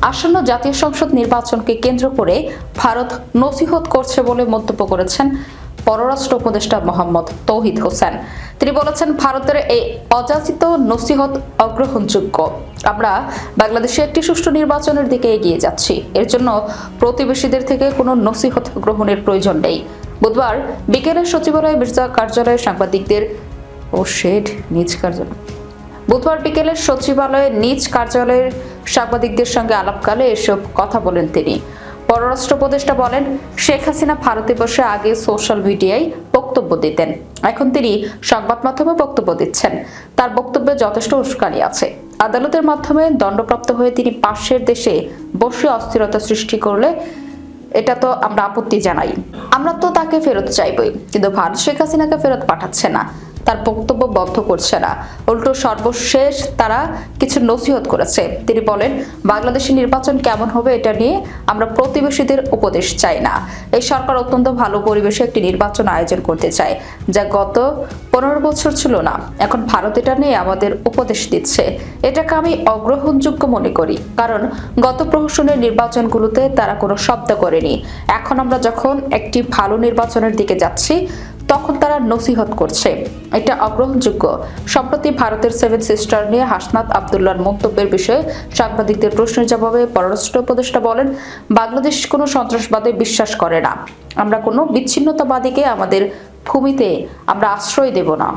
আসন্ন জাতীয় সংসদ নির্বাচনকে কেন্দ্র করে ভারত নসিহত করছে বলে মন্তব্য করেছেন পররাষ্ট্র উপদেষ্টা মোহাম্মদ তৌহিদ হোসেন। তিনি বলেছেন, ভারতের এই অযাচিত নসিহত অগ্রহণযোগ্য। আমরা বাংলাদেশে একটি সুষ্ঠু নির্বাচনের দিকে এগিয়ে যাচ্ছি। এর জন্য প্রতিবেশীদের থেকে কোনো নসিহত গ্রহণের প্রয়োজন নেই। বুধবার বিকেলে সচিবালয় মির্জা কার্যালয়ে সাংবাদিকদের নিজ কার্যালয়ের সাংবাদিকদের সঙ্গে আলাপকালে এসব কথা বলেন তিনি। পররাষ্ট্র উপদেষ্টা বলেন, শেখ হাসিনা ভারতে বসে আগে সোশ্যাল মিডিয়ায় বক্তব্য দিতেন, এখন তিনি সংবাদ মাধ্যমে বক্তব্য দিচ্ছেন। তার বক্তব্যে যথেষ্ট উস্কানি আছে। আদালতের মাধ্যমে দণ্ডপ্রাপ্ত হয়ে তিনি পাশের দেশে বসে অস্থিরতা সৃষ্টি করলে এটা তো আমরা আপত্তি জানাই। আমরা তো তাকে ফেরত চাইবই, কিন্তু ভারত শেখ হাসিনাকে ফেরত পাঠাচ্ছে না, তার বক্তব্য বন্ধ করছে না, উল্টো সর্বশেষ তারা কিছু নসিহত করেছে। তিনি বলেন, বাংলাদেশের নির্বাচন কেমন হবে এটা নিয়ে আমরা প্রতিবেশীদের উপদেশ চাই না। এই সরকার অত্যন্ত ভালো পরিবেশে একটি নির্বাচন আয়োজন করতে চায়, যা গত 15 বছর ছিল না। এখন ভারত এটা নিয়ে আমাদের উপদেশ দিচ্ছে। এটাকে আমি অগ্রহণযোগ্য মনে করি, কারণ গত প্রহসনের নির্বাচনগুলোতে তারা কোনো শব্দ করেনি। এখন আমরা যখন একটি ভালো নির্বাচনের দিকে যাচ্ছি, তখন তারা নসিহত করছে, এটা অগ্রহণযোগ্য। সম্প্রতি ভারতের 7 সিস্টার নিয়ে হাসনাত আবদুল্লাহর মন্তব্যের বিষয়ে সাংবাদিকদের প্রশ্নের জবাবে পররাষ্ট্র উপদেষ্টা বলেন, বাংলাদেশ কোনো সন্ত্রাসবাদে বিশ্বাস করে না। আমরা কোনো বিচ্ছিন্নতাবাদীকে আমাদের ভূমিতে আমরা আশ্রয় দেব না।